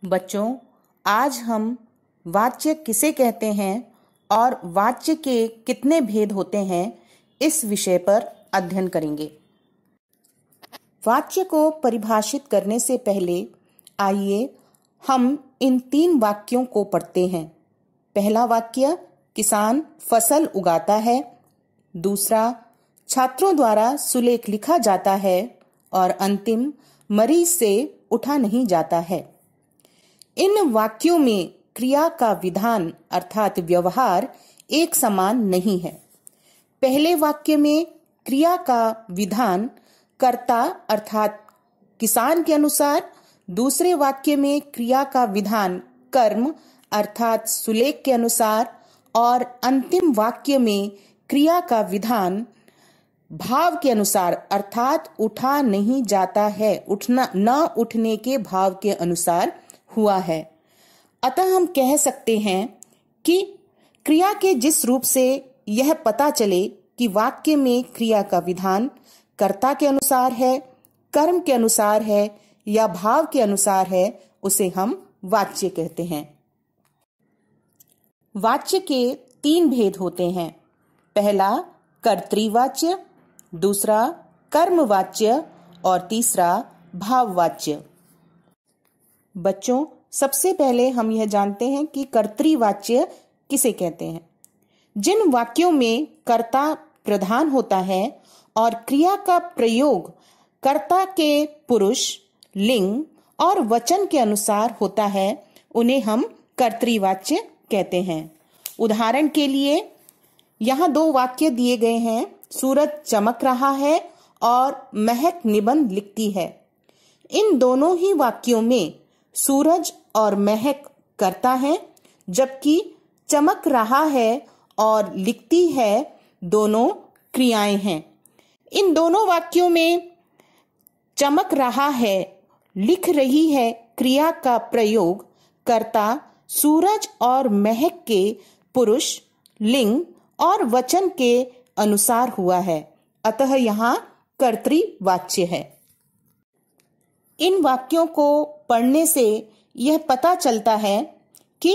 बच्चों, आज हम वाच्य किसे कहते हैं और वाच्य के कितने भेद होते हैं, इस विषय पर अध्ययन करेंगे। वाच्य को परिभाषित करने से पहले आइए हम इन 3 वाक्यों को पढ़ते हैं। पहला वाक्य, किसान फसल उगाता है। दूसरा, छात्रों द्वारा सुलेख लिखा जाता है। और अंतिम, मरीज से उठा नहीं जाता है। इन वाक्यों में क्रिया का विधान अर्थात व्यवहार एक समान नहीं है। पहले वाक्य में क्रिया का विधान कर्ता अर्थात किसान के अनुसार, दूसरे वाक्य में क्रिया का विधान कर्म अर्थात सुलेख के अनुसार और अंतिम वाक्य में क्रिया का विधान भाव के अनुसार अर्थात उठा नहीं जाता है, उठना न उठने के भाव के अनुसार हुआ है। अतः हम कह सकते हैं कि क्रिया के जिस रूप से यह पता चले कि वाक्य में क्रिया का विधान कर्ता के अनुसार है, कर्म के अनुसार है या भाव के अनुसार है, उसे हम वाच्य कहते हैं। वाच्य के 3 भेद होते हैं। पहला कर्तृवाच्य, दूसरा कर्मवाच्य और तीसरा भाववाच्य। बच्चों, सबसे पहले हम यह जानते हैं कि कर्तृवाच्य किसे कहते हैं। जिन वाक्यों में कर्ता प्रधान होता है और क्रिया का प्रयोग कर्ता के पुरुष, लिंग और वचन के अनुसार होता है, उन्हें हम कर्तृवाच्य कहते हैं। उदाहरण के लिए यहाँ 2 वाक्य दिए गए हैं। सूरज चमक रहा है और महक निबंध लिखती है। इन दोनों ही वाक्यों में सूरज और महक कर्ता है, जबकि चमक रहा है और लिखती है दोनों क्रियाएं हैं। इन दोनों वाक्यों में चमक रहा है, लिख रही है क्रिया का प्रयोग कर्ता सूरज और महक के पुरुष, लिंग और वचन के अनुसार हुआ है। अतः यहाँ कर्तृवाच्य है। इन वाक्यों को पढ़ने से यह पता चलता है कि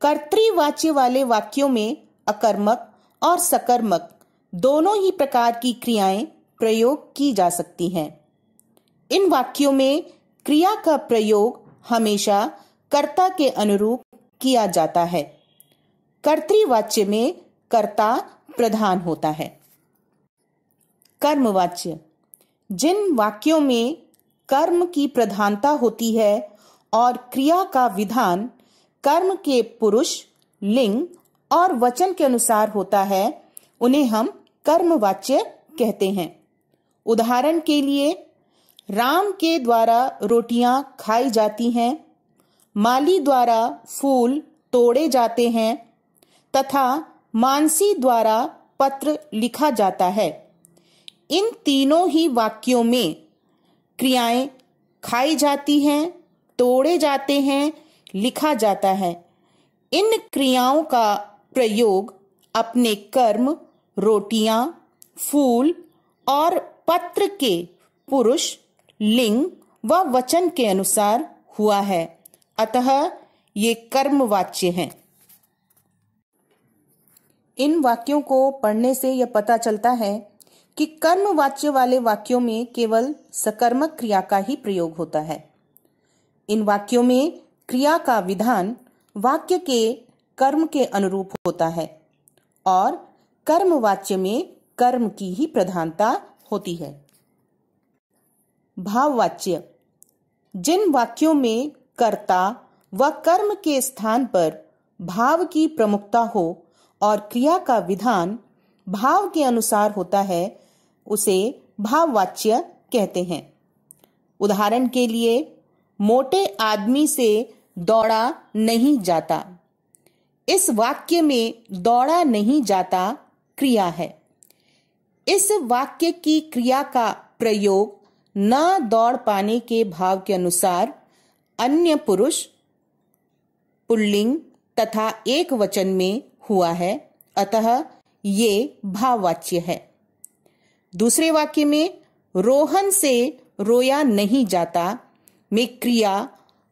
कर्तृवाच्य वाले वाक्यों में अकर्मक और सकर्मक दोनों ही प्रकार की क्रियाएं प्रयोग की जा सकती हैं। इन वाक्यों में क्रिया का प्रयोग हमेशा कर्ता के अनुरूप किया जाता है। कर्तृवाच्य में कर्ता प्रधान होता है। कर्मवाच्य, जिन वाक्यों में कर्म की प्रधानता होती है और क्रिया का विधान कर्म के पुरुष, लिंग और वचन के अनुसार होता है, उन्हें हम कर्मवाच्य कहते हैं। उदाहरण के लिए, राम के द्वारा रोटियां खाई जाती हैं, माली द्वारा फूल तोड़े जाते हैं तथा मानसी द्वारा पत्र लिखा जाता है। इन तीनों ही वाक्यों में क्रियाएं खाई जाती हैं, तोड़े जाते हैं, लिखा जाता है। इन क्रियाओं का प्रयोग अपने कर्म, रोटियां, फूल और पत्र के पुरुष, लिंग व वचन के अनुसार हुआ है। अतः ये कर्मवाच्य हैं। इन वाक्यों को पढ़ने से यह पता चलता है कि कर्मवाच्य वाले वाक्यों में केवल सकर्मक क्रिया का ही प्रयोग होता है। इन वाक्यों में क्रिया का विधान वाक्य के कर्म के अनुरूप होता है और कर्मवाच्य में कर्म की ही प्रधानता होती है। भाववाच्य, जिन वाक्यों में कर्ता व कर्म के स्थान पर भाव की प्रमुखता हो और क्रिया का विधान भाव के अनुसार होता है, उसे भाववाच्य कहते हैं। उदाहरण के लिए, मोटे आदमी से दौड़ा नहीं जाता। इस वाक्य में दौड़ा नहीं जाता क्रिया है। इस वाक्य की क्रिया का प्रयोग न दौड़ पाने के भाव के अनुसार अन्य पुरुष, पुल्लिंग तथा एक वचन में हुआ है। अतः ये भाववाच्य है। दूसरे वाक्य में रोहन से रोया नहीं जाता में क्रिया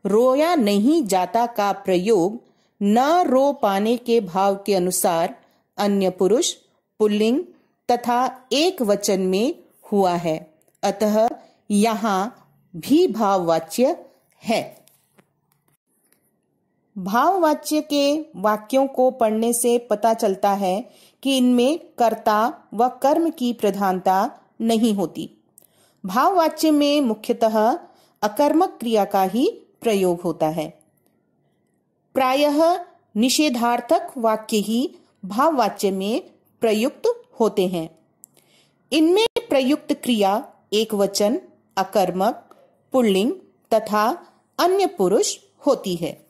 रोया नहीं जाता का प्रयोग न रो पाने के भाव के अनुसार अन्य पुरुष, पुल्लिंग तथा एक वचन में हुआ है, अतः यहाँ भी भाववाच्य है। भाववाच्य के वाक्यों को पढ़ने से पता चलता है कि इनमें कर्ता व कर्म की प्रधानता नहीं होती। भाववाच्य में मुख्यतः अकर्मक क्रिया का ही प्रयोग होता है। प्रायः निषेधार्थक वाक्य ही भाववाच्य में प्रयुक्त होते हैं। इनमें प्रयुक्त क्रिया एकवचन, अकर्मक, पुल्लिंग तथा अन्य पुरुष होती है।